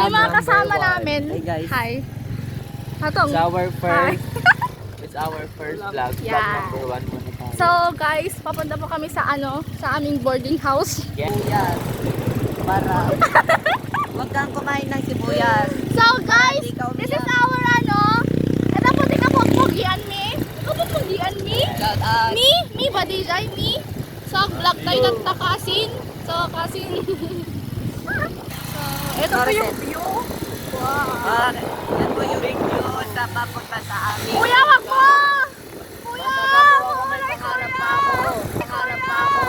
Yung mga kasama namin. Hey guys. Hi. Hatong. It's our first vlog. Yeah. Vlog number 1 muna tayo. So guys, papunta po kami sa sa aming boarding house. Sibuyas. Para huwag kang kumain ng sibuyas. So guys, this is our ito po tika po pugian mi. Ikaw po pugian mi? Mi badijay mi. So vlog tayo ng takasin. So kasin. So ito po yung view. Wow. Yan po yung video sa papunta sa amin. Kuya, wag mo! Kuya! Pangarap pa ako. Pangarap pa ako.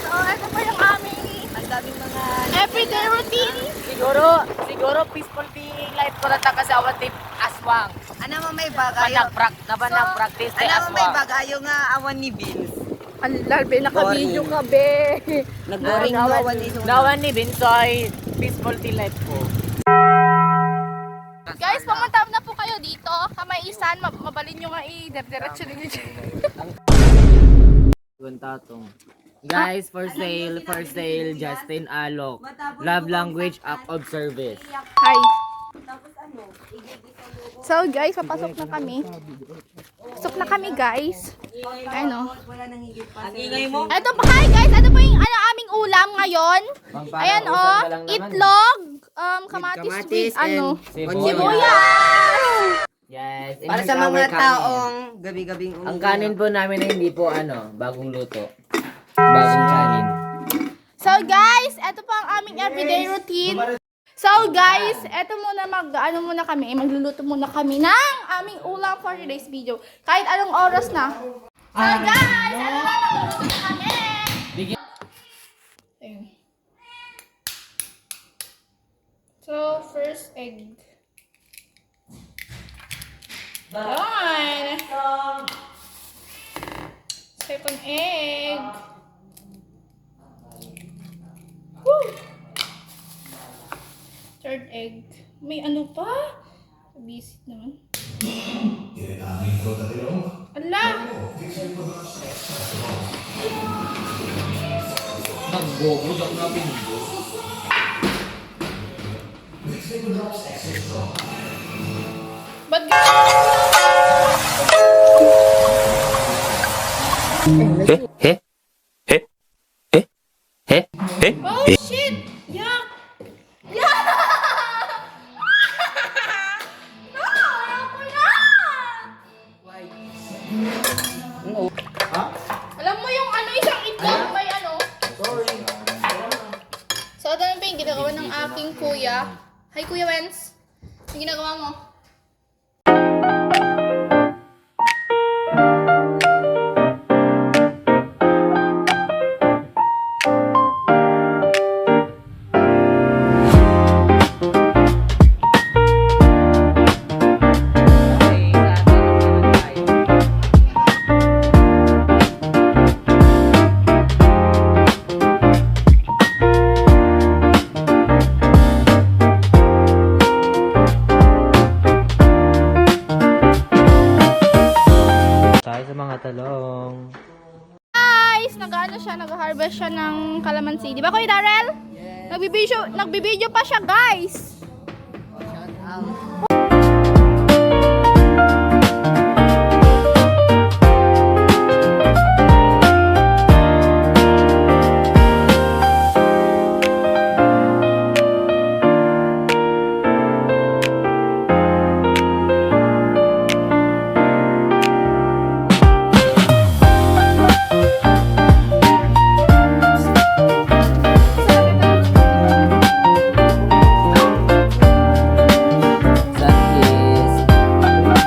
So ito po yung aming Ang daming mga everyday routine. Siguro peaceful being life ko na taka sa awan tip aswang. Ano mo may bagayo? Nagpractice tayo Ano mo may aswang. bagayo nga awan ni Vince? Alal, be, naka-video ka, be. Nagboring mo awan ni Suna. Nawan ni Binsoy, peaceful tea life ko. Guys, pumunta na po kayo dito. Kamay isan, mabalin nyo nga i-diretso ninyo dyan. Guys, for sale, Justin Alok. Love language, act of service. Hi. So guys, papasok na kami. Pasok na kami, guys. Ano? Ang ingay mo? Ito pa, hi guys. Ito po yung aming ulam ngayon. Ayan itlog, kamatis with sibuyas. Yes. Para sa mga taong gabi-gabing umiiyak. Ang kanin po namin ay hindi po bagong luto. Bagong kanin. So guys, ito po ang aming everyday routine. So guys, eto muna magluluto muna kami ng aming ulam for today's video. Kahit anong oras na. So guys, eto na magluluto na kami. Ayun. So first egg. Ayan. Second egg. Woo! Third egg. May ano pa? Visit naman. Ala! Nagbobod ako na pinto. Ba't Oh shit! Yuck! Yuck! No! Ayoko na! Alam mo yung isang itlog may So ito na pa yung ginagawa ng aking kuya. Hi Kuya Wenz! Yung ginagawa mo? Tayo sa mga talong. Guys, nag-harvest siya ng calamansi. Di ba Kuya Darrell? Yes. Nagbibideo pa siya, guys. Shout out.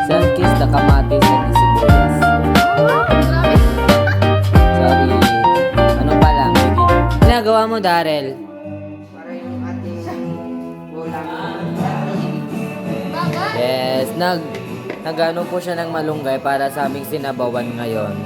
Sunkiss na kamatis at sibuyas. Grabe. Sorry. Ano pa lang? Ginagawa mo, Darrell? Para yung ating ulam. Bagay. Yes, nagano po siya ng malunggay para sa aming sinabawan ngayon.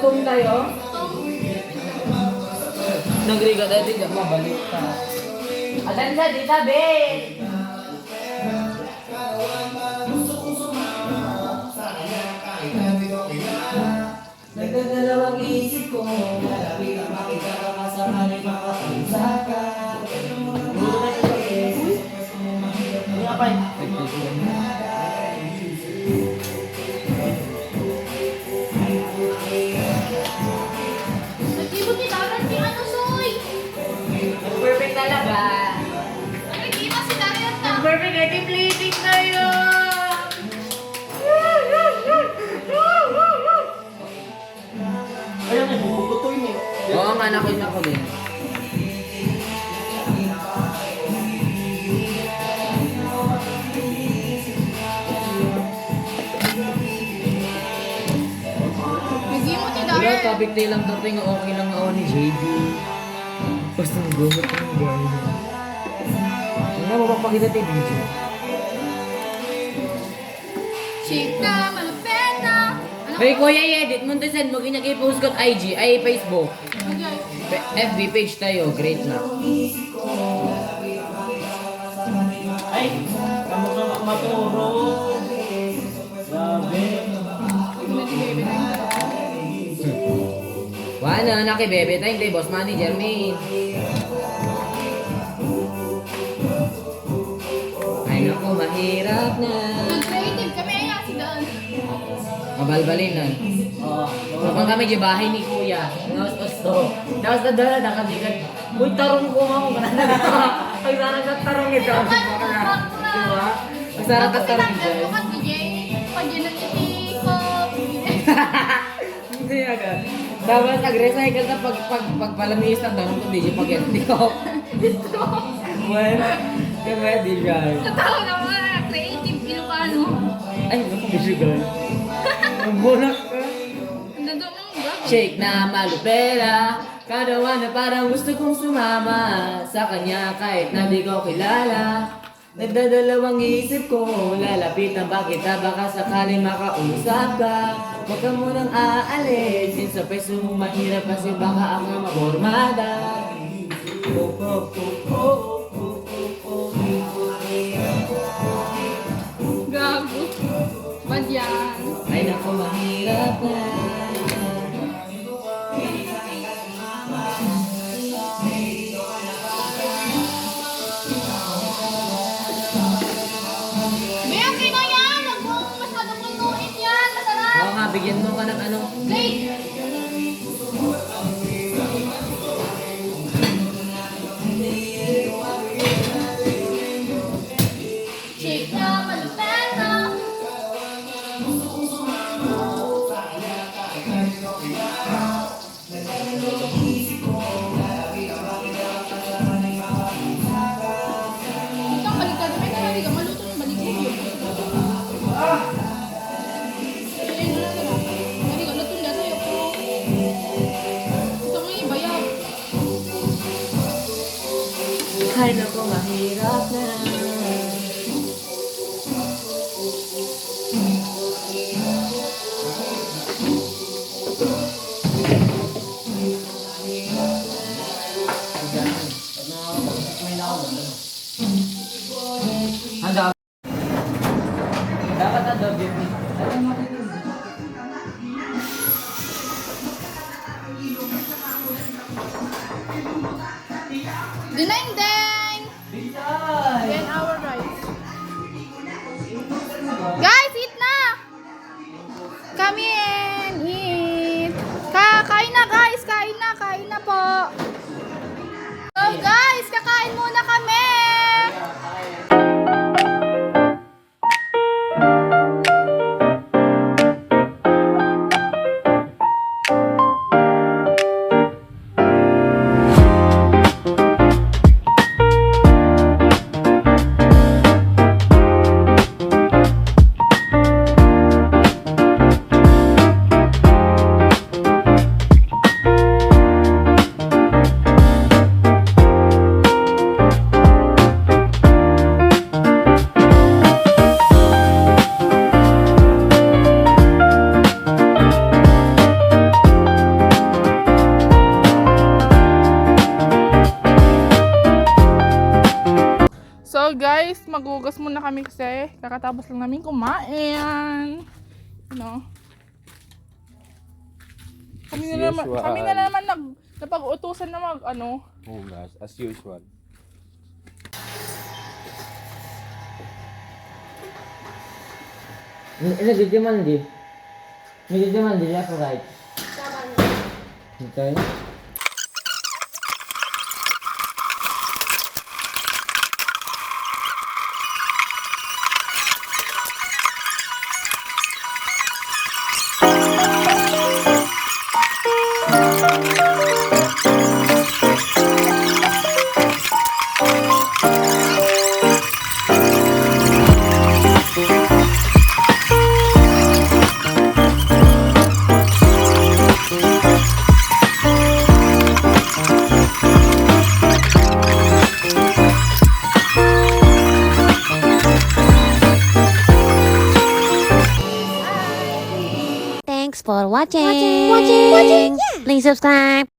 Tungtong tayo. Nagriga tayo, di ka mabalik ka. Adan sa dita, Ben! Nagdadalawang isip ko, lalapit ang makita ka kasama ni makausap ka. Nag-ibot ni Darren si ano, Soy? Perfect talaga. Nag-ibot si Darren na. Perfect, I keep bleeding tayo. Ayun, may bubutoy niyo. Oo nga, nakita ko din. Nag-ibot ni Wala, Darren. topic tayo lang daw nga okay lang ako ni JB. Basta nagumot ng gano'n. Ano mo mapakita tayo video? Chika, malupet na. Ano Hey kuya, i-edit mo send mo ganyan kay post ko at IG, ay Facebook. Okay. FB page tayo, great na. Ay, kamu ka maturo. Grabe. Wala, nakibebe tayo, kay boss manager me. Ay naku, mahirap na. Mag-creative kami, ay si Dan. Mabalbalin na. Oo. Kapag kami di bahay ni kuya, naos-osto. Naos na dala, nakadigan. Uy, tarong ko mo. Ay, sarang ka tarong ito. Diba? Ang sarang ka tarong ito. Bukas ni Jay, pag yun ang ko. Hindi agad. Dapat nag-recycle ka pagpalamiis ng tanong ko, di siya pag-edit ko. Bueno, kaya pwede siya. Tatawa naman, creative Ilocano. Ay, naku, siya gano'n. Ang bunak ka. Ang ganda ng bago. Shake na malupera, kadawa na parang gusto kong sumama sa kanya kahit na di ko kilala. Nagdadalawang isip ko, lalapitan ba kita baka sakaling makausap ka. Huwag ka munang aalis, sa peso mo mahirap kasi baka ako mabormada. Gago. Bad yan. Ay naku, mahirap na. May okay na yan. Huwag mo masyadong lutuin yan. Masarap. Oo nga, bigyan mo ka ng ano. Plate. Shake na malupet na. Ikaw, baliktad. Ay, kaya di ka maluto yung baliktad yun. Ayun na lang nila. Hindi ka luto na sa'yo. guys, magugas muna kami kasi kakatapos lang namin kumain. No. Kami na naman napag-utusan na Hugas, as usual. Nagdidiman di. Nagdidiman di left or right? Okay. Thanks for watching. Please subscribe.